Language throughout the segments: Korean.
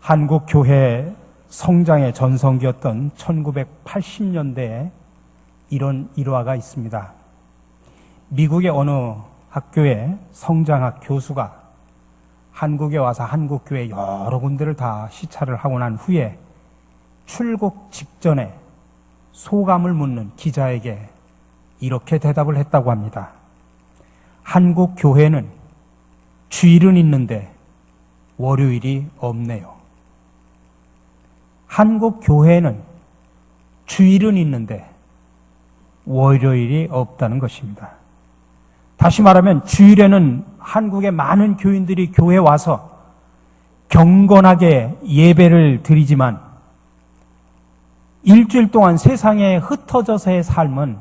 한국 교회 성장의 전성기였던 1980년대에 이런 일화가 있습니다. 미국의 어느 학교의 성장학 교수가 한국에 와서 한국교회 여러 군데를 다 시찰을 하고 난 후에 출국 직전에 소감을 묻는 기자에게 이렇게 대답을 했다고 합니다. 한국 교회는 주일은 있는데 월요일이 없네요. 한국 교회는 주일은 있는데 월요일이 없다는 것입니다. 다시 말하면 주일에는 한국의 많은 교인들이 교회에 와서 경건하게 예배를 드리지만 일주일 동안 세상에 흩어져서의 삶은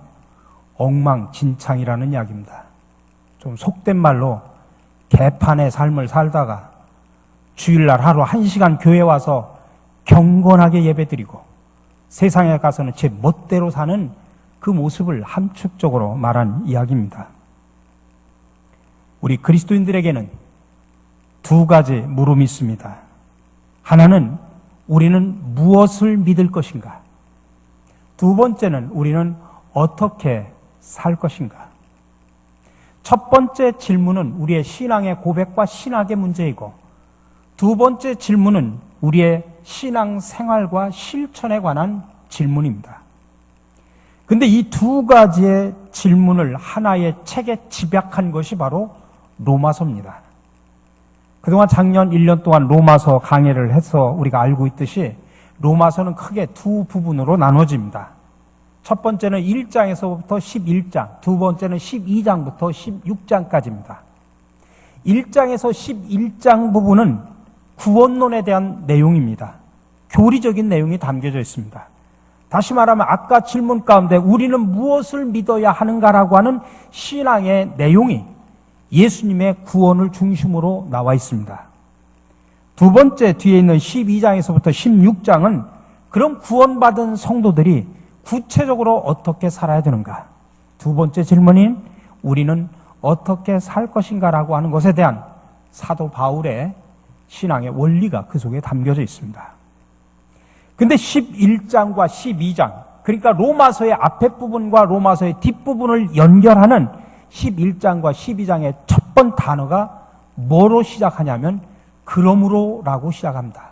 엉망진창이라는 이야기입니다. 좀 속된 말로 개판의 삶을 살다가 주일날 하루 1시간 교회에 와서 경건하게 예배드리고 세상에 가서는 제 멋대로 사는 그 모습을 함축적으로 말한 이야기입니다. 우리 그리스도인들에게는 두 가지 물음이 있습니다. 하나는 우리는 무엇을 믿을 것인가? 두 번째는 우리는 어떻게 살 것인가? 첫 번째 질문은 우리의 신앙의 고백과 신학의 문제이고 두 번째 질문은 우리의 신앙 생활과 실천에 관한 질문입니다. 그런데 이 두 가지의 질문을 하나의 책에 집약한 것이 바로 로마서입니다. 그동안 작년 1년 동안 로마서 강해를 해서 우리가 알고 있듯이 로마서는 크게 두 부분으로 나눠집니다. 첫 번째는 1장에서부터 11장, 두 번째는 12장부터 16장까지입니다. 1장에서 11장 부분은 구원론에 대한 내용입니다. 교리적인 내용이 담겨져 있습니다. 다시 말하면 아까 질문 가운데 우리는 무엇을 믿어야 하는가라고 하는 신앙의 내용이 예수님의 구원을 중심으로 나와 있습니다. 두 번째 뒤에 있는 12장에서부터 16장은 그럼 구원받은 성도들이 구체적으로 어떻게 살아야 되는가? 두 번째 질문인 우리는 어떻게 살 것인가라고 하는 것에 대한 사도 바울의 신앙의 원리가 그 속에 담겨져 있습니다. 근데 11장과 12장, 그러니까 로마서의 앞에 부분과 로마서의 뒷부분을 연결하는 11장과 12장의 첫 번 단어가 뭐로 시작하냐면 그러므로라고 시작합니다.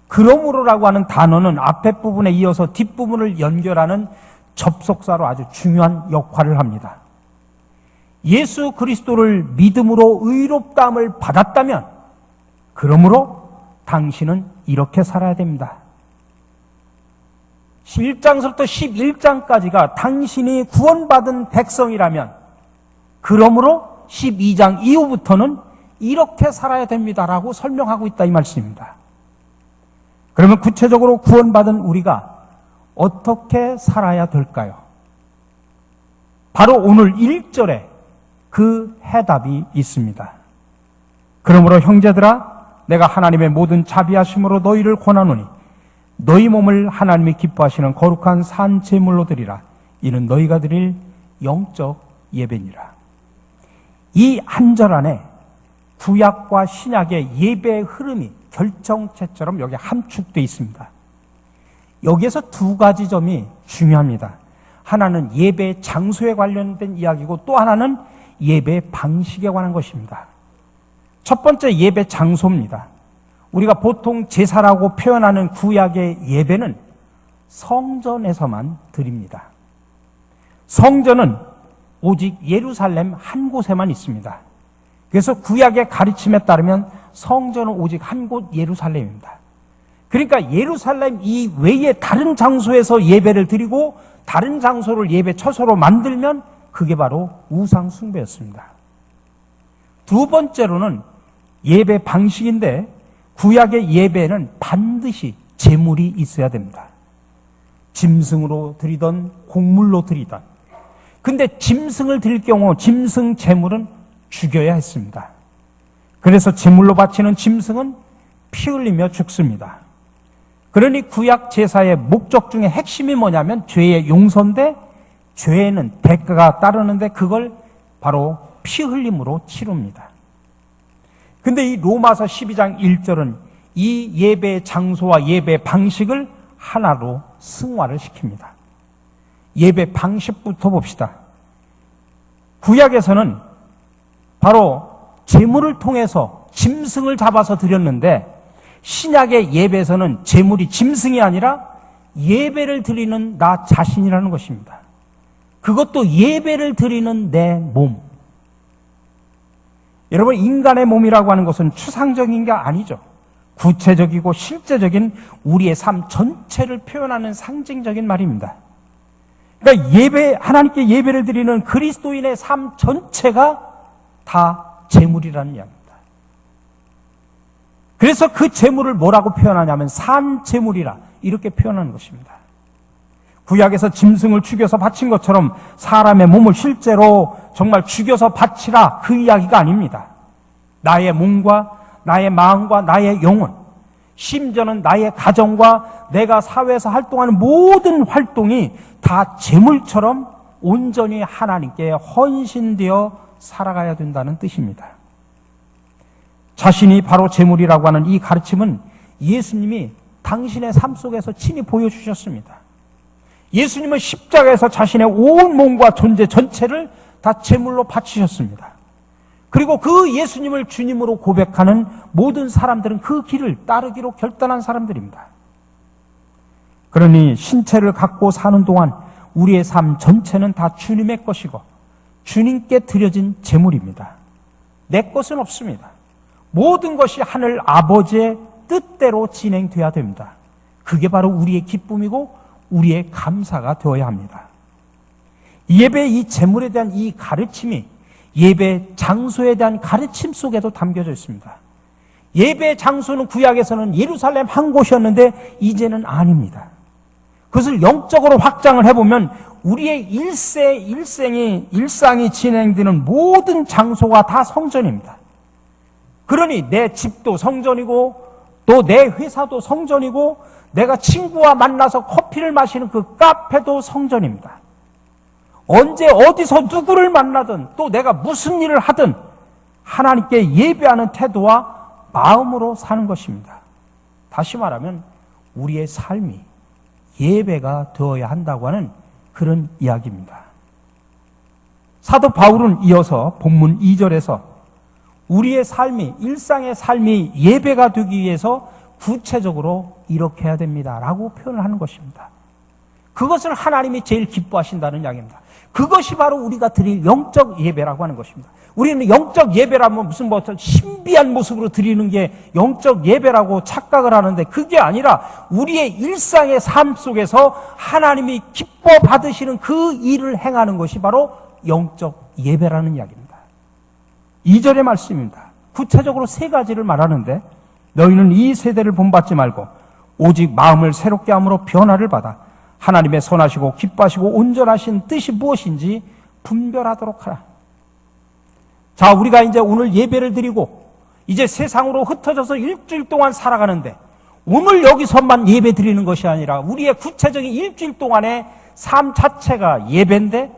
그러므로라고 하는 단어는 앞에 부분에 이어서 뒷부분을 연결하는 접속사로 아주 중요한 역할을 합니다. 예수 그리스도를 믿음으로 의롭다함을 받았다면 그러므로 당신은 이렇게 살아야 됩니다. 1장부터 11장까지가 당신이 구원받은 백성이라면 그러므로 12장 이후부터는 이렇게 살아야 됩니다라고 설명하고 있다 이 말씀입니다. 그러면 구체적으로 구원받은 우리가 어떻게 살아야 될까요? 바로 오늘 1절에 그 해답이 있습니다. 그러므로 형제들아 내가 하나님의 모든 자비하심으로 너희를 권하노니 너희 몸을 하나님이 기뻐하시는 거룩한 산 제물로 드리라. 이는 너희가 드릴 영적 예배니라. 이 한 절 안에 구약과 신약의 예배의 흐름이 결정체처럼 여기 함축되어 있습니다. 여기에서 두 가지 점이 중요합니다. 하나는 예배 장소에 관련된 이야기고 또 하나는 예배 방식에 관한 것입니다. 첫 번째 예배 장소입니다. 우리가 보통 제사라고 표현하는 구약의 예배는 성전에서만 드립니다. 성전은 오직 예루살렘 한 곳에만 있습니다. 그래서 구약의 가르침에 따르면 성전은 오직 한 곳 예루살렘입니다. 그러니까 예루살렘 이외에 다른 장소에서 예배를 드리고 다른 장소를 예배 처소로 만들면 그게 바로 우상 숭배였습니다. 두 번째로는 예배 방식인데 구약의 예배는 반드시 제물이 있어야 됩니다. 짐승으로 드리던 곡물로 드리던. 근데 짐승을 드릴 경우 짐승 제물은 죽여야 했습니다. 그래서 제물로 바치는 짐승은 피 흘리며 죽습니다. 그러니 구약 제사의 목적 중에 핵심이 뭐냐면 죄의 용서인데 죄에는 대가가 따르는데 그걸 바로 피 흘림으로 치릅니다. 근데 이 로마서 12장 1절은 이 예배 장소와 예배 방식을 하나로 승화를 시킵니다. 예배 방식부터 봅시다. 구약에서는 바로 제물을 통해서 짐승을 잡아서 드렸는데, 신약의 예배에서는 제물이 짐승이 아니라 예배를 드리는 나 자신이라는 것입니다. 그것도 예배를 드리는 내 몸. 여러분, 인간의 몸이라고 하는 것은 추상적인 게 아니죠. 구체적이고 실제적인 우리의 삶 전체를 표현하는 상징적인 말입니다. 그러니까 하나님께 예배를 드리는 그리스도인의 삶 전체가 다 제물이라는 이야기입니다. 그래서 그 제물을 뭐라고 표현하냐면 산 제물이라 이렇게 표현하는 것입니다. 구약에서 짐승을 죽여서 바친 것처럼 사람의 몸을 실제로 정말 죽여서 바치라, 그 이야기가 아닙니다. 나의 몸과 나의 마음과 나의 영혼, 심지어는 나의 가정과 내가 사회에서 활동하는 모든 활동이 다 제물처럼 온전히 하나님께 헌신되어 살아가야 된다는 뜻입니다. 자신이 바로 제물이라고 하는 이 가르침은 예수님이 당신의 삶 속에서 친히 보여주셨습니다. 예수님은 십자가에서 자신의 온 몸과 존재 전체를 다 제물로 바치셨습니다. 그리고 그 예수님을 주님으로 고백하는 모든 사람들은 그 길을 따르기로 결단한 사람들입니다. 그러니 신체를 갖고 사는 동안 우리의 삶 전체는 다 주님의 것이고 주님께 드려진 제물입니다. 내 것은 없습니다. 모든 것이 하늘 아버지의 뜻대로 진행돼야 됩니다. 그게 바로 우리의 기쁨이고 우리의 감사가 되어야 합니다. 예배의 이 제물에 대한 이 가르침이 예배 장소에 대한 가르침 속에도 담겨져 있습니다. 예배 장소는 구약에서는 예루살렘 한 곳이었는데 이제는 아닙니다. 그것을 영적으로 확장을 해보면 우리의 일상이 진행되는 모든 장소가 다 성전입니다. 그러니 내 집도 성전이고 또 내 회사도 성전이고 내가 친구와 만나서 커피를 마시는 그 카페도 성전입니다. 언제 어디서 누구를 만나든 또 내가 무슨 일을 하든 하나님께 예배하는 태도와 마음으로 사는 것입니다. 다시 말하면 우리의 삶이 예배가 되어야 한다고 하는 그런 이야기입니다. 사도 바울은 이어서 본문 2절에서 우리의 삶이, 일상의 삶이 예배가 되기 위해서 구체적으로 이렇게 해야 됩니다 라고 표현을 하는 것입니다. 그것을 하나님이 제일 기뻐하신다는 이야기입니다. 그것이 바로 우리가 드릴 영적 예배라고 하는 것입니다. 우리는 영적 예배라면 무슨 신비한 모습으로 드리는 게 영적 예배라고 착각을 하는데 그게 아니라 우리의 일상의 삶 속에서 하나님이 기뻐 받으시는 그 일을 행하는 것이 바로 영적 예배라는 이야기입니다. 2절의 말씀입니다. 구체적으로 세 가지를 말하는데 너희는 이 세대를 본받지 말고 오직 마음을 새롭게 함으로 변화를 받아 하나님의 선하시고 기뻐하시고 온전하신 뜻이 무엇인지 분별하도록 하라. 자, 우리가 이제 오늘 예배를 드리고 이제 세상으로 흩어져서 일주일 동안 살아가는데 오늘 여기서만 예배 드리는 것이 아니라 우리의 구체적인 일주일 동안의 삶 자체가 예배인데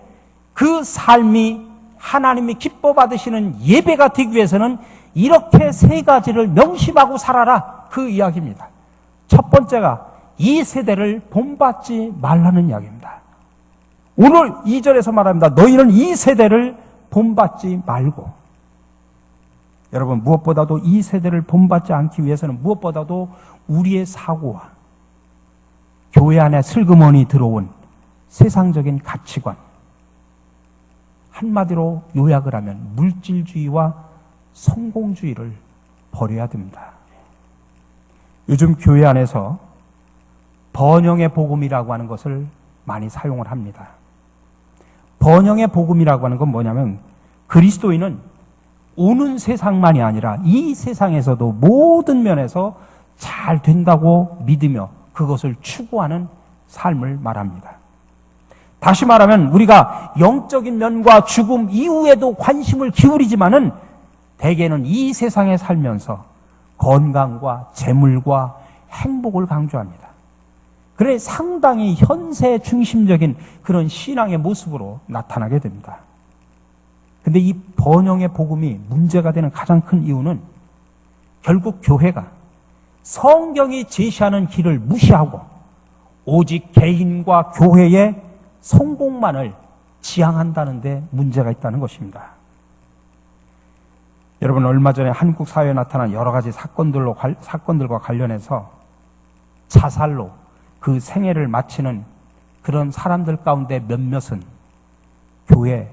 그 삶이 하나님이 기뻐 받으시는 예배가 되기 위해서는 이렇게 세 가지를 명심하고 살아라, 그 이야기입니다. 첫 번째가 이 세대를 본받지 말라는 이야기입니다. 오늘 2절에서 말합니다. 너희는 이 세대를 본받지 말고. 여러분, 무엇보다도 이 세대를 본받지 않기 위해서는 무엇보다도 우리의 사고와 교회 안에 슬그머니 들어온 세상적인 가치관, 한마디로 요약을 하면 물질주의와 성공주의를 버려야 됩니다. 요즘 교회 안에서 번영의 복음이라고 하는 것을 많이 사용을 합니다. 번영의 복음이라고 하는 건 뭐냐면 그리스도인은 오는 세상만이 아니라 이 세상에서도 모든 면에서 잘 된다고 믿으며 그것을 추구하는 삶을 말합니다. 다시 말하면 우리가 영적인 면과 죽음 이후에도 관심을 기울이지만은 대개는 이 세상에 살면서 건강과 재물과 행복을 강조합니다. 그래 상당히 현세 중심적인 그런 신앙의 모습으로 나타나게 됩니다. 근데 이 번영의 복음이 문제가 되는 가장 큰 이유는 결국 교회가 성경이 제시하는 길을 무시하고 오직 개인과 교회의 성공만을 지향한다는 데 문제가 있다는 것입니다. 여러분, 얼마 전에 한국 사회에 나타난 여러 가지 사건들과 관련해서 자살로 그 생애를 마치는 그런 사람들 가운데 몇몇은 교회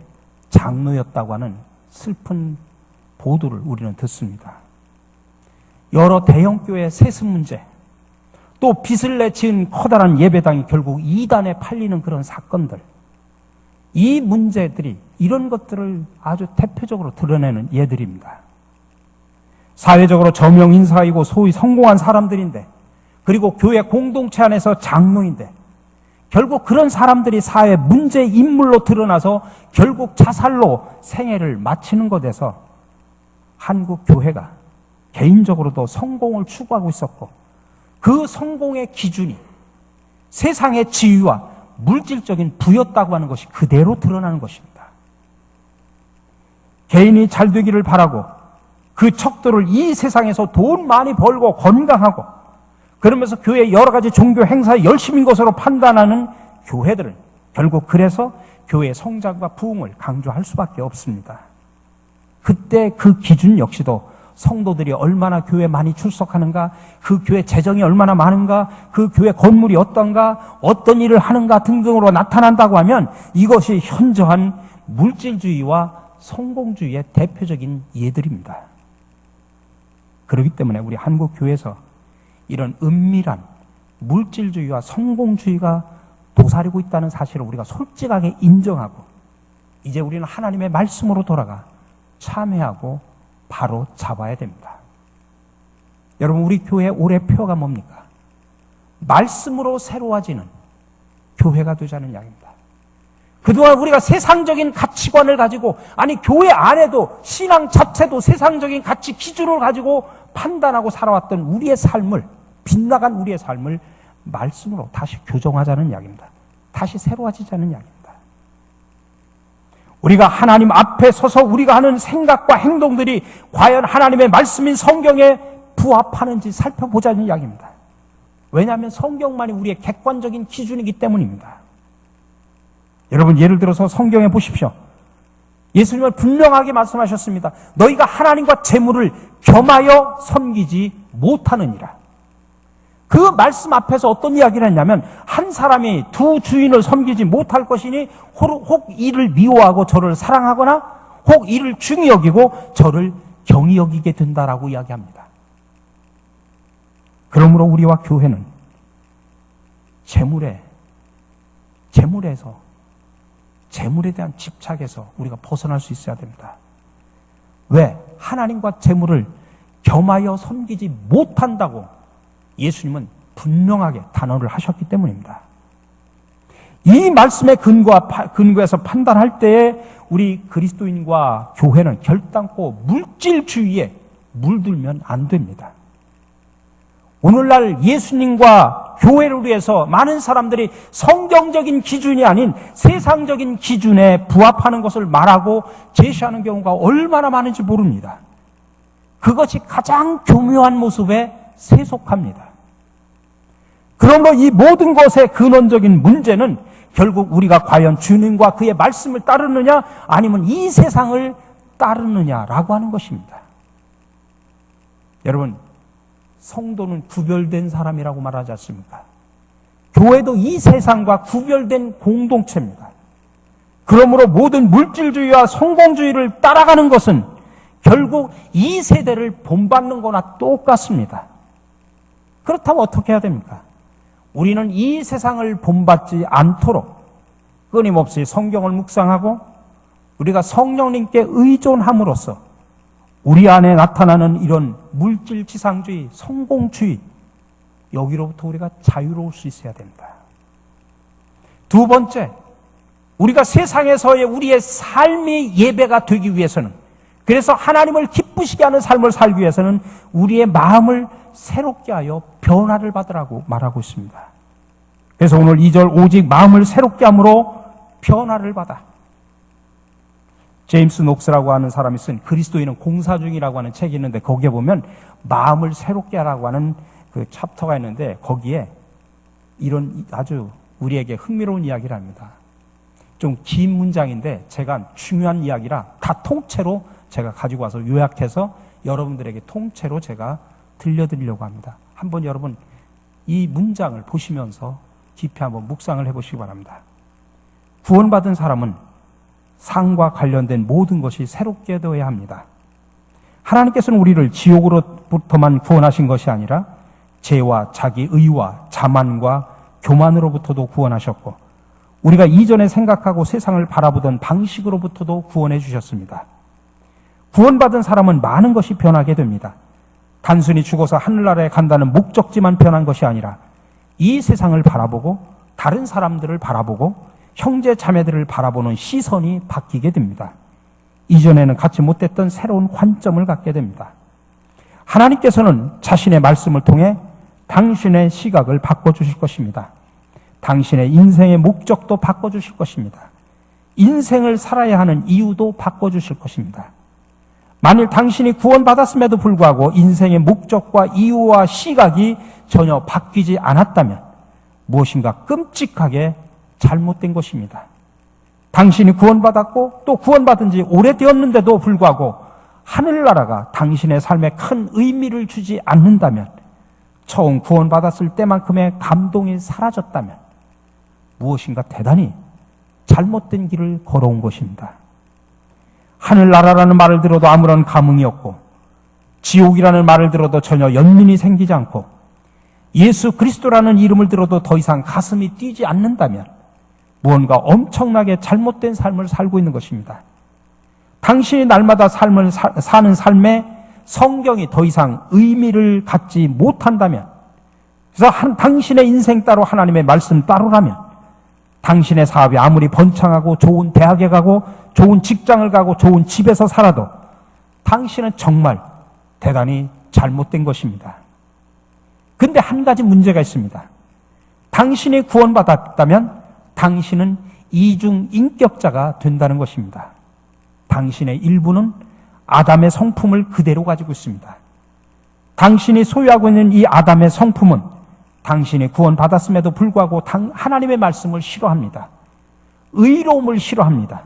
장로였다고 하는 슬픈 보도를 우리는 듣습니다. 여러 대형교회 세습 문제, 또 빚을 내 지은 커다란 예배당이 결국 이단에 팔리는 그런 사건들, 이 문제들이 이런 것들을 아주 대표적으로 드러내는 예들입니다. 사회적으로 저명 인사이고 소위 성공한 사람들인데, 그리고 교회 공동체 안에서 장로인데, 결국 그런 사람들이 사회 문제 인물로 드러나서 결국 자살로 생애를 마치는 것에서 한국 교회가 개인적으로도 성공을 추구하고 있었고, 그 성공의 기준이 세상의 지위와 물질적인 부였다고 하는 것이 그대로 드러나는 것입니다. 개인이 잘 되기를 바라고 그 척도를 이 세상에서 돈 많이 벌고 건강하고 그러면서 교회 여러 가지 종교 행사에 열심인 것으로 판단하는 교회들은 결국 그래서 교회의 성장과 부흥을 강조할 수밖에 없습니다. 그때 그 기준 역시도 성도들이 얼마나 교회에 많이 출석하는가, 그 교회 재정이 얼마나 많은가, 그 교회 건물이 어떤가, 어떤 일을 하는가 등등으로 나타난다고 하면 이것이 현저한 물질주의와 성공주의의 대표적인 예들입니다. 그렇기 때문에 우리 한국 교회에서 이런 은밀한 물질주의와 성공주의가 도사리고 있다는 사실을 우리가 솔직하게 인정하고 이제 우리는 하나님의 말씀으로 돌아가 참회하고 바로 잡아야 됩니다. 여러분, 우리 교회의 올해 표가 뭡니까? 말씀으로 새로워지는 교회가 되자는 이야기입니다. 그동안 우리가 세상적인 가치관을 가지고, 아니 교회 안에도 신앙 자체도 세상적인 가치 기준을 가지고 판단하고 살아왔던 우리의 삶을, 빗나간 우리의 삶을 말씀으로 다시 교정하자는 이야기입니다. 다시 새로워지자는 이야기입니다. 우리가 하나님 앞에 서서 우리가 하는 생각과 행동들이 과연 하나님의 말씀인 성경에 부합하는지 살펴보자는 이야기입니다. 왜냐하면 성경만이 우리의 객관적인 기준이기 때문입니다. 여러분, 예를 들어서 성경에 보십시오. 예수님은 분명하게 말씀하셨습니다. 너희가 하나님과 재물을 겸하여 섬기지 못하느니라. 그 말씀 앞에서 어떤 이야기를 했냐면, 한 사람이 두 주인을 섬기지 못할 것이니 혹 이를 미워하고 저를 사랑하거나 혹 이를 중히 여기고 저를 경히 여기게 된다라고 이야기합니다. 그러므로 우리와 교회는 재물에 대한 집착에서 우리가 벗어날 수 있어야 됩니다. 왜? 하나님과 재물을 겸하여 섬기지 못한다고 예수님은 분명하게 단언을 하셨기 때문입니다. 이 말씀의 근거에서 판단할 때에 우리 그리스도인과 교회는 결단코 물질주의에 물들면 안 됩니다. 오늘날 예수님과 교회를 위해서 많은 사람들이 성경적인 기준이 아닌 세상적인 기준에 부합하는 것을 말하고 제시하는 경우가 얼마나 많은지 모릅니다. 그것이 가장 교묘한 모습에 세속합니다. 그러므로 이 모든 것의 근원적인 문제는 결국 우리가 과연 주님과 그의 말씀을 따르느냐 아니면 이 세상을 따르느냐라고 하는 것입니다. 여러분, 성도는 구별된 사람이라고 말하지 않습니까? 교회도 이 세상과 구별된 공동체입니다. 그러므로 모든 물질주의와 성공주의를 따라가는 것은 결국 이 세대를 본받는 거나 똑같습니다. 그렇다면 어떻게 해야 됩니까? 우리는 이 세상을 본받지 않도록 끊임없이 성경을 묵상하고 우리가 성령님께 의존함으로써 우리 안에 나타나는 이런 물질지상주의, 성공주의, 여기로부터 우리가 자유로울 수 있어야 됩니다. 두 번째, 우리가 세상에서의 우리의 삶이 예배가 되기 위해서는, 그래서 하나님을 기쁘시게 하는 삶을 살기 위해서는 우리의 마음을 새롭게 하여 변화를 받으라고 말하고 있습니다. 그래서 오늘 2절 오직 마음을 새롭게 함으로 변화를 받아 제임스 녹스라고 하는 사람이 쓴 그리스도인은 공사 중이라고 하는 책이 있는데, 거기에 보면 마음을 새롭게 하라고 하는 그 챕터가 있는데, 거기에 이런 아주 우리에게 흥미로운 이야기를 합니다. 좀 긴 문장인데 제가 중요한 이야기라 다 통째로 제가 가지고 와서 요약해서 여러분들에게 통째로 제가 들려드리려고 합니다. 한번 여러분 이 문장을 보시면서 깊이 한번 묵상을 해보시기 바랍니다. 구원받은 사람은 상과 관련된 모든 것이 새롭게 되어야 합니다. 하나님께서는 우리를 지옥으로부터만 구원하신 것이 아니라 죄와 자기 의와 자만과 교만으로부터도 구원하셨고, 우리가 이전에 생각하고 세상을 바라보던 방식으로부터도 구원해 주셨습니다. 구원받은 사람은 많은 것이 변하게 됩니다. 단순히 죽어서 하늘나라에 간다는 목적지만 변한 것이 아니라 이 세상을 바라보고 다른 사람들을 바라보고 형제 자매들을 바라보는 시선이 바뀌게 됩니다. 이전에는 갖지 못했던 새로운 관점을 갖게 됩니다. 하나님께서는 자신의 말씀을 통해 당신의 시각을 바꿔주실 것입니다. 당신의 인생의 목적도 바꿔주실 것입니다. 인생을 살아야 하는 이유도 바꿔주실 것입니다. 만일 당신이 구원받았음에도 불구하고 인생의 목적과 이유와 시각이 전혀 바뀌지 않았다면 무엇인가 끔찍하게 잘못된 것입니다. 당신이 구원받았고 또 구원받은 지 오래되었는데도 불구하고 하늘나라가 당신의 삶에 큰 의미를 주지 않는다면, 처음 구원받았을 때만큼의 감동이 사라졌다면 무엇인가 대단히 잘못된 길을 걸어온 것입니다. 하늘나라라는 말을 들어도 아무런 감흥이 없고, 지옥이라는 말을 들어도 전혀 연민이 생기지 않고, 예수 그리스도라는 이름을 들어도 더 이상 가슴이 뛰지 않는다면 무언가 엄청나게 잘못된 삶을 살고 있는 것입니다. 당신이 날마다 삶을 사는 삶에 성경이 더 이상 의미를 갖지 못한다면, 그래서 당신의 인생 따로 하나님의 말씀 따로라면, 당신의 사업이 아무리 번창하고 좋은 대학에 가고 좋은 직장을 가고 좋은 집에서 살아도 당신은 정말 대단히 잘못된 것입니다. 근데 한 가지 문제가 있습니다. 당신이 구원받았다면 당신은 이중인격자가 된다는 것입니다. 당신의 일부는 아담의 성품을 그대로 가지고 있습니다. 당신이 소유하고 있는 이 아담의 성품은 당신이 구원받았음에도 불구하고 하나님의 말씀을 싫어합니다. 의로움을 싫어합니다.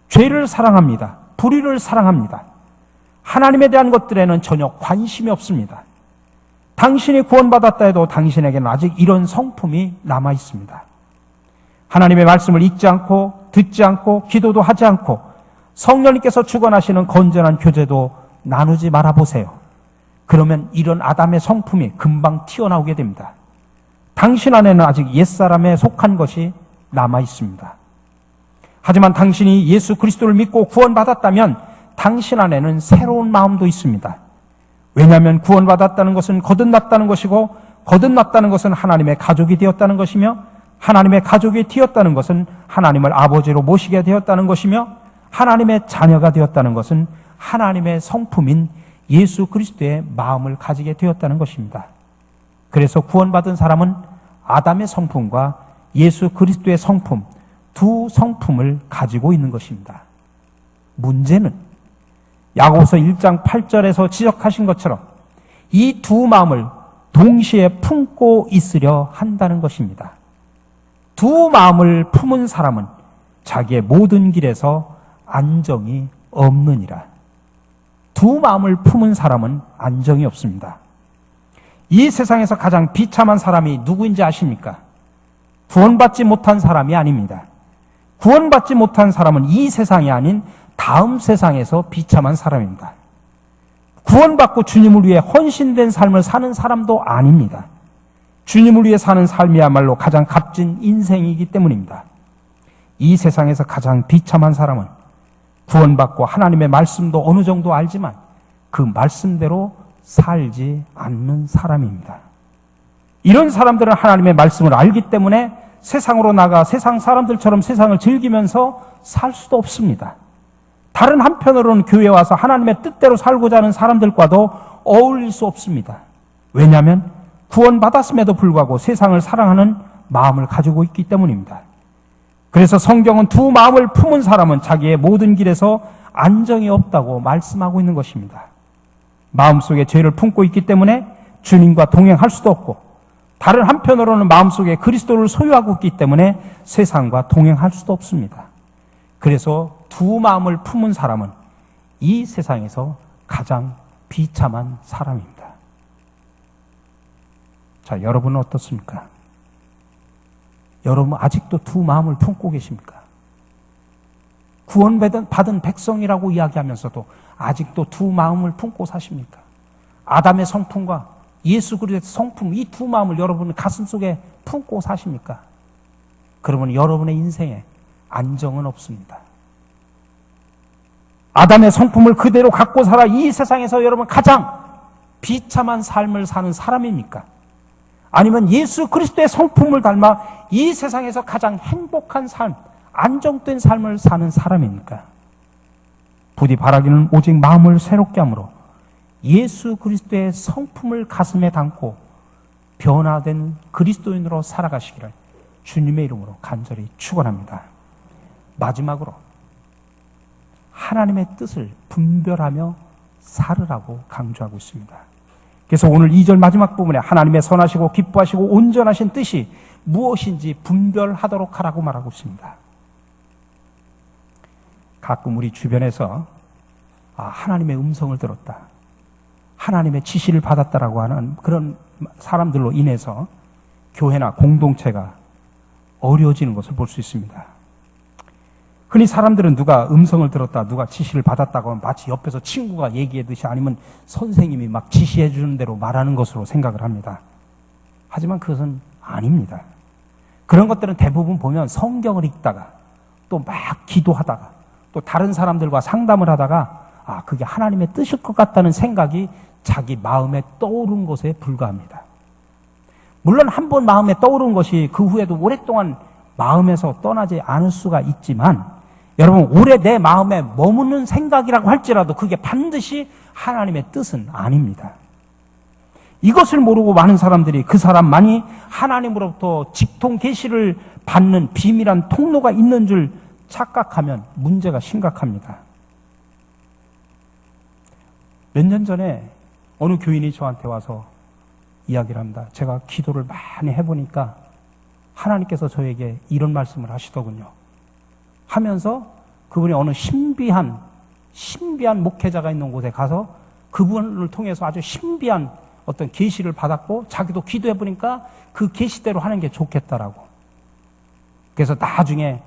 죄를 사랑합니다. 불의를 사랑합니다. 하나님에 대한 것들에는 전혀 관심이 없습니다. 당신이 구원받았다 해도 당신에게는 아직 이런 성품이 남아 있습니다. 하나님의 말씀을 읽지 않고 듣지 않고 기도도 하지 않고 성령님께서 주관하시는 건전한 교제도 나누지 말아보세요. 그러면 이런 아담의 성품이 금방 튀어나오게 됩니다. 당신 안에는 아직 옛사람에 속한 것이 남아 있습니다. 하지만 당신이 예수 그리스도를 믿고 구원받았다면 당신 안에는 새로운 마음도 있습니다. 왜냐하면 구원받았다는 것은 거듭났다는 것이고, 거듭났다는 것은 하나님의 가족이 되었다는 것이며, 하나님의 가족이 되었다는 것은 하나님을 아버지로 모시게 되었다는 것이며, 하나님의 자녀가 되었다는 것은 하나님의 성품인 예수 그리스도의 마음을 가지게 되었다는 것입니다. 그래서 구원받은 사람은 아담의 성품과 예수 그리스도의 성품, 두 성품을 가지고 있는 것입니다. 문제는 야고보서 1장 8절에서 지적하신 것처럼 이 두 마음을 동시에 품고 있으려 한다는 것입니다. 두 마음을 품은 사람은 자기의 모든 길에서 안정이 없느니라. 두 마음을 품은 사람은 안정이 없습니다. 이 세상에서 가장 비참한 사람이 누구인지 아십니까? 구원받지 못한 사람이 아닙니다. 구원받지 못한 사람은 이 세상이 아닌 다음 세상에서 비참한 사람입니다. 구원받고 주님을 위해 헌신된 삶을 사는 사람도 아닙니다. 주님을 위해 사는 삶이야말로 가장 값진 인생이기 때문입니다. 이 세상에서 가장 비참한 사람은 구원받고 하나님의 말씀도 어느 정도 알지만 그 말씀대로 살지 않는 사람입니다. 이런 사람들은 하나님의 말씀을 알기 때문에 세상으로 나가 세상 사람들처럼 세상을 즐기면서 살 수도 없습니다. 다른 한편으로는 교회에 와서 하나님의 뜻대로 살고자 하는 사람들과도 어울릴 수 없습니다. 왜냐하면 구원받았음에도 불구하고 세상을 사랑하는 마음을 가지고 있기 때문입니다. 그래서 성경은 두 마음을 품은 사람은 자기의 모든 길에서 안정이 없다고 말씀하고 있는 것입니다. 마음속에 죄를 품고 있기 때문에 주님과 동행할 수도 없고, 다른 한편으로는 마음속에 그리스도를 소유하고 있기 때문에 세상과 동행할 수도 없습니다. 그래서 두 마음을 품은 사람은 이 세상에서 가장 비참한 사람입니다. 자, 여러분은 어떻습니까? 여러분 아직도 두 마음을 품고 계십니까? 구원받은 백성이라고 이야기하면서도 아직도 두 마음을 품고 사십니까? 아담의 성품과 예수 그리스도의 성품, 이 두 마음을 여러분 가슴속에 품고 사십니까? 그러면 여러분의 인생에 안정은 없습니다. 아담의 성품을 그대로 갖고 살아 이 세상에서 여러분 가장 비참한 삶을 사는 사람입니까? 아니면 예수 그리스도의 성품을 닮아 이 세상에서 가장 행복한 삶, 안정된 삶을 사는 사람입니까? 부디 바라기는 오직 마음을 새롭게 함으로 예수 그리스도의 성품을 가슴에 담고 변화된 그리스도인으로 살아가시기를 주님의 이름으로 간절히 축원합니다. 마지막으로 하나님의 뜻을 분별하며 살으라고 강조하고 있습니다. 그래서 오늘 2절 마지막 부분에 하나님의 선하시고 기뻐하시고 온전하신 뜻이 무엇인지 분별하도록 하라고 말하고 있습니다. 가끔 우리 주변에서 하나님의 음성을 들었다, 하나님의 지시를 받았다라고 하는 그런 사람들로 인해서 교회나 공동체가 어려워지는 것을 볼 수 있습니다. 흔히 사람들은 누가 음성을 들었다, 누가 지시를 받았다고 하면 마치 옆에서 친구가 얘기하듯이 아니면 선생님이 막 지시해 주는 대로 말하는 것으로 생각을 합니다. 하지만 그것은 아닙니다. 그런 것들은 대부분 보면 성경을 읽다가 또 막 기도하다가 또 다른 사람들과 상담을 하다가 그게 하나님의 뜻일 것 같다는 생각이 자기 마음에 떠오른 것에 불과합니다. 물론 한 번 마음에 떠오른 것이 그 후에도 오랫동안 마음에서 떠나지 않을 수가 있지만 여러분, 오래 내 마음에 머무는 생각이라고 할지라도 그게 반드시 하나님의 뜻은 아닙니다. 이것을 모르고 많은 사람들이 그 사람만이 하나님으로부터 직통 계시를 받는 비밀한 통로가 있는 줄 착각하면 문제가 심각합니다. 몇 년 전에 어느 교인이 저한테 와서 이야기를 합니다. 제가 기도를 많이 해보니까 하나님께서 저에게 이런 말씀을 하시더군요. 하면서 그분이 어느 신비한 목회자가 있는 곳에 가서 그분을 통해서 아주 신비한 어떤 계시를 받았고 자기도 기도해보니까 그 계시대로 하는 게 좋겠다라고. 그래서 나중에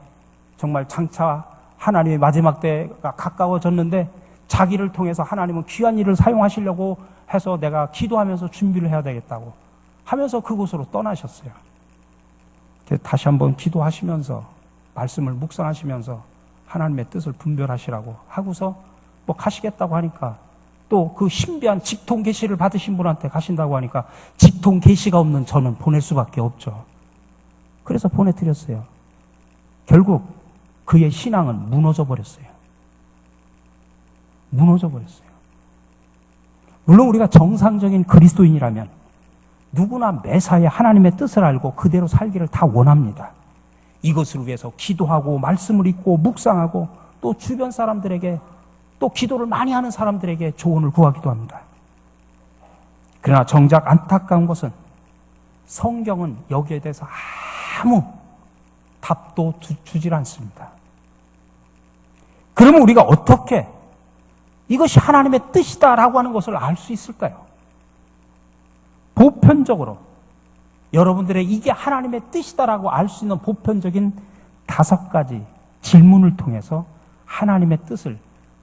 정말 장차 하나님의 마지막 때가 가까워졌는데 자기를 통해서 하나님은 귀한 일을 사용하시려고 해서 내가 기도하면서 준비를 해야 되겠다고 하면서 그곳으로 떠나셨어요. 다시 한번 기도하시면서 말씀을 묵상하시면서 하나님의 뜻을 분별하시라고 하고서 뭐 가시겠다고 하니까 또 그 신비한 직통 계시를 받으신 분한테 가신다고 하니까 직통 계시가 없는 저는 보낼 수밖에 없죠. 그래서 보내드렸어요. 결국 그의 신앙은 무너져 버렸어요. 무너져 버렸어요. 물론 우리가 정상적인 그리스도인이라면 누구나 매사에 하나님의 뜻을 알고 그대로 살기를 다 원합니다. 이것을 위해서 기도하고 말씀을 읽고 묵상하고 또 주변 사람들에게 또 기도를 많이 하는 사람들에게 조언을 구하기도 합니다. 그러나 정작 안타까운 것은 성경은 여기에 대해서 아무 답도 주질 않습니다. 그러면 우리가 어떻게 이것이 하나님의 뜻이다라고 하는 것을 알 수 있을까요? 보편적으로 여러분들의 이게 하나님의 뜻이다라고 알 수 있는 보편적인 5가지 질문을 통해서 하나님의 뜻을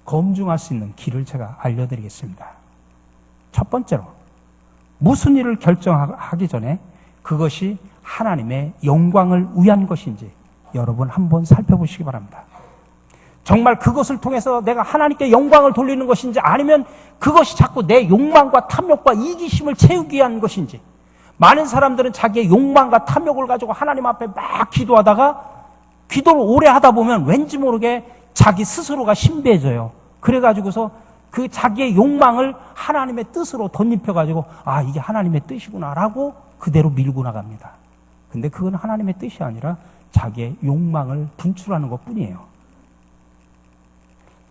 검증할 수 있는 길을 제가 알려드리겠습니다. 첫 번째로 무슨 일을 결정하기 전에 그것이 하나님의 영광을 위한 것인지 여러분 한번 살펴보시기 바랍니다. 정말 그것을 통해서 내가 하나님께 영광을 돌리는 것인지 아니면 그것이 자꾸 내 욕망과 탐욕과 이기심을 채우기 위한 것인지. 많은 사람들은 자기의 욕망과 탐욕을 가지고 하나님 앞에 막 기도하다가 기도를 오래 하다 보면 왠지 모르게 자기 스스로가 신비해져요. 그래가지고서 그 자기의 욕망을 하나님의 뜻으로 덧입혀가지고 이게 하나님의 뜻이구나라고 그대로 밀고 나갑니다. 근데 그건 하나님의 뜻이 아니라 자기의 욕망을 분출하는 것뿐이에요.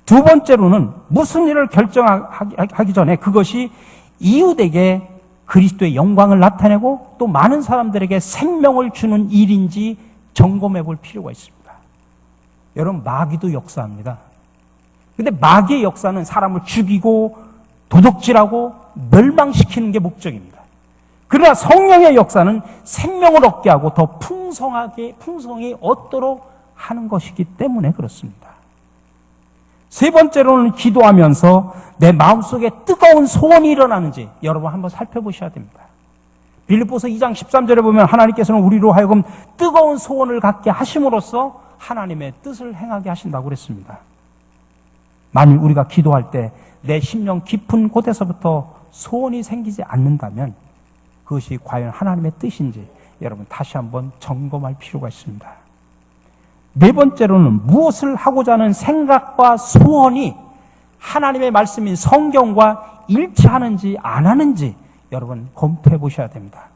두 번째로는 무슨 일을 결정하기 전에 그것이 이웃에게 그리스도의 영광을 나타내고 또 많은 사람들에게 생명을 주는 일인지 점검해 볼 필요가 있습니다. 여러분, 마귀도 역사합니다. 근데 마귀의 역사는 사람을 죽이고 도둑질하고 멸망시키는 게 목적입니다. 그러나 성령의 역사는 생명을 얻게 하고 더 풍성히 얻도록 하는 것이기 때문에 그렇습니다. 세 번째로는 기도하면서 내 마음속에 뜨거운 소원이 일어나는지 여러분 한번 살펴보셔야 됩니다. 빌립보서 2장 13절에 보면 하나님께서는 우리로 하여금 뜨거운 소원을 갖게 하심으로써 하나님의 뜻을 행하게 하신다고 그랬습니다. 만일 우리가 기도할 때 내 심령 깊은 곳에서부터 소원이 생기지 않는다면 그것이 과연 하나님의 뜻인지 여러분 다시 한번 점검할 필요가 있습니다. 네 번째로는 무엇을 하고자 하는 생각과 소원이 하나님의 말씀인 성경과 일치하는지 안 하는지 여러분 검토해 보셔야 됩니다.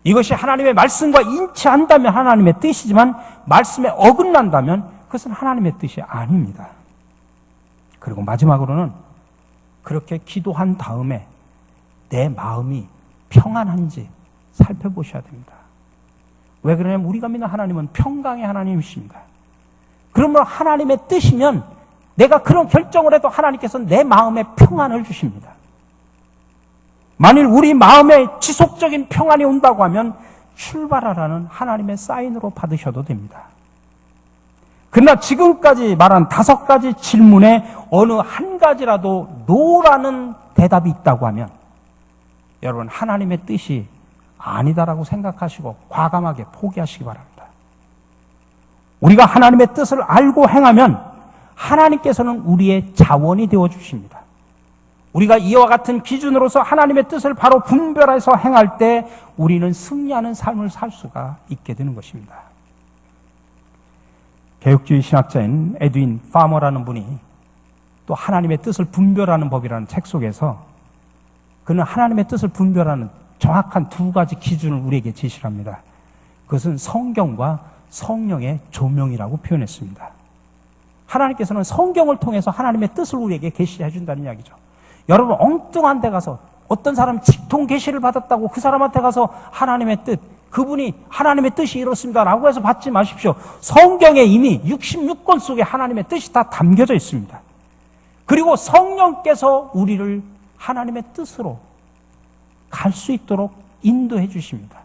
이것이 하나님의 말씀과 일치한다면 하나님의 뜻이지만 말씀에 어긋난다면 그것은 하나님의 뜻이 아닙니다. 그리고 마지막으로는 그렇게 기도한 다음에 내 마음이 평안한지 살펴보셔야 됩니다. 왜 그러냐면 우리가 믿는 하나님은 평강의 하나님이십니다. 그러면 하나님의 뜻이면 내가 그런 결정을 해도 하나님께서는 내 마음에 평안을 주십니다. 만일 우리 마음에 지속적인 평안이 온다고 하면 출발하라는 하나님의 사인으로 받으셔도 됩니다. 그러나 지금까지 말한 5가지 질문에 어느 한 가지라도 노라는 대답이 있다고 하면 여러분 하나님의 뜻이 아니다라고 생각하시고 과감하게 포기하시기 바랍니다. 우리가 하나님의 뜻을 알고 행하면 하나님께서는 우리의 자원이 되어주십니다. 우리가 이와 같은 기준으로서 하나님의 뜻을 바로 분별해서 행할 때 우리는 승리하는 삶을 살 수가 있게 되는 것입니다. 개혁주의 신학자인 에드윈 파머라는 분이 또 하나님의 뜻을 분별하는 법이라는 책 속에서 그는 하나님의 뜻을 분별하는 정확한 2가지 기준을 우리에게 제시를 합니다. 그것은 성경과 성령의 조명이라고 표현했습니다. 하나님께서는 성경을 통해서 하나님의 뜻을 우리에게 계시해 준다는 이야기죠. 여러분 엉뚱한 데 가서 어떤 사람 직통 계시를 받았다고 그 사람한테 가서 하나님의 뜻, 그분이 하나님의 뜻이 이렇습니다라고 해서 받지 마십시오. 성경에 이미 66권 속에 하나님의 뜻이 다 담겨져 있습니다. 그리고 성령께서 우리를 하나님의 뜻으로 갈 수 있도록 인도해 주십니다.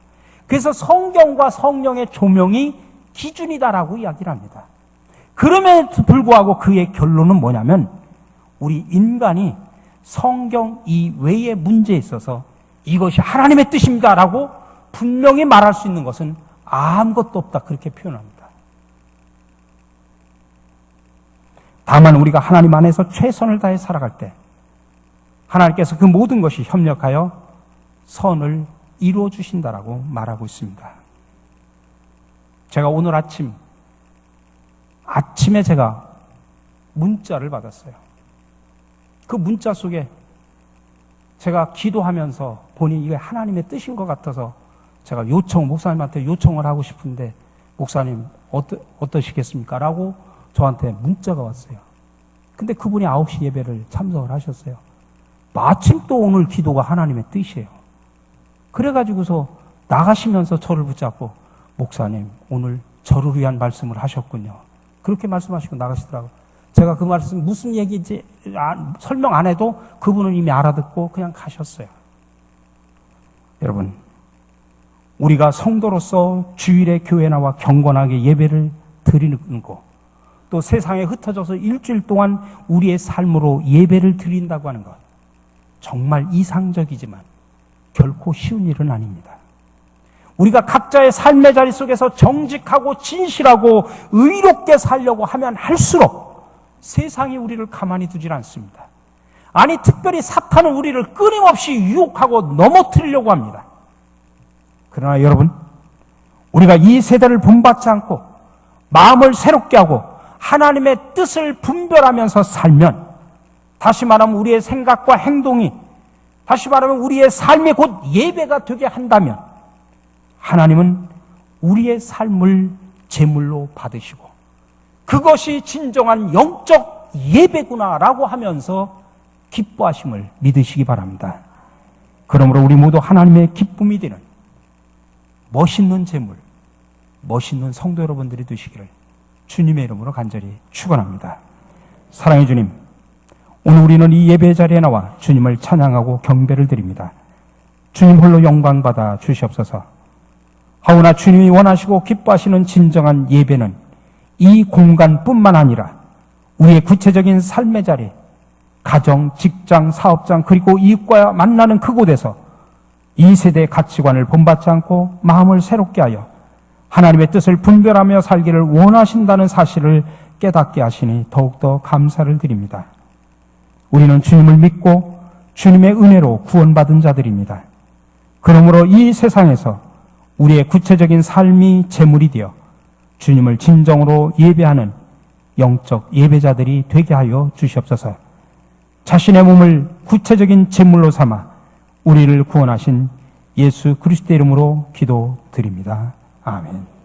그래서 성경과 성령의 조명이 기준이다라고 이야기를 합니다. 그럼에도 불구하고 그의 결론은 뭐냐면 우리 인간이 성경 이외의 문제에 있어서 이것이 하나님의 뜻입니다라고 분명히 말할 수 있는 것은 아무것도 없다 그렇게 표현합니다. 다만 우리가 하나님 안에서 최선을 다해 살아갈 때 하나님께서 그 모든 것이 협력하여 선을 이루어 주신다라고 말하고 있습니다. 제가 오늘 아침에 제가 문자를 받았어요. 그 문자 속에 제가 기도하면서 보니 이게 하나님의 뜻인 것 같아서 제가 목사님한테 요청을 하고 싶은데 목사님 어떠시겠습니까? 라고 저한테 문자가 왔어요. 근데 그분이 9시 예배를 참석을 하셨어요. 마침 또 오늘 기도가 하나님의 뜻이에요. 그래가지고서 나가시면서 저를 붙잡고 목사님 오늘 저를 위한 말씀을 하셨군요. 그렇게 말씀하시고 나가시더라고요. 제가 그 말씀 무슨 얘기인지 설명 안 해도 그분은 이미 알아듣고 그냥 가셨어요. 여러분 우리가 성도로서 주일에 교회 나와 경건하게 예배를 드리는 거, 또 세상에 흩어져서 일주일 동안 우리의 삶으로 예배를 드린다고 하는 것, 정말 이상적이지만 결코 쉬운 일은 아닙니다. 우리가 각자의 삶의 자리 속에서 정직하고 진실하고 의롭게 살려고 하면 할수록 세상이 우리를 가만히 두질 않습니다. 아니 특별히 사탄은 우리를 끊임없이 유혹하고 넘어뜨리려고 합니다. 그러나 여러분 우리가 이 세대를 본받지 않고 마음을 새롭게 하고 하나님의 뜻을 분별하면서 살면, 다시 말하면 우리의 생각과 행동이, 다시 말하면 우리의 삶이 곧 예배가 되게 한다면 하나님은 우리의 삶을 제물로 받으시고 그것이 진정한 영적 예배구나라고 하면서 기뻐하심을 믿으시기 바랍니다. 그러므로 우리 모두 하나님의 기쁨이 되는 멋있는 재물, 멋있는 성도 여러분들이 되시기를 주님의 이름으로 간절히 축원합니다. 사랑의 주님, 오늘 우리는 이 예배 자리에 나와 주님을 찬양하고 경배를 드립니다. 주님 홀로 영광받아 주시옵소서. 하오나 주님이 원하시고 기뻐하시는 진정한 예배는 이 공간뿐만 아니라 우리의 구체적인 삶의 자리, 가정, 직장, 사업장, 그리고 이웃과 만나는 그곳에서 이 세대의 가치관을 본받지 않고 마음을 새롭게 하여 하나님의 뜻을 분별하며 살기를 원하신다는 사실을 깨닫게 하시니 더욱더 감사를 드립니다. 우리는 주님을 믿고 주님의 은혜로 구원받은 자들입니다. 그러므로 이 세상에서 우리의 구체적인 삶이 제물이 되어 주님을 진정으로 예배하는 영적 예배자들이 되게 하여 주시옵소서. 자신의 몸을 구체적인 제물로 삼아 우리를 구원하신 예수 그리스도의 이름으로 기도드립니다. 아멘.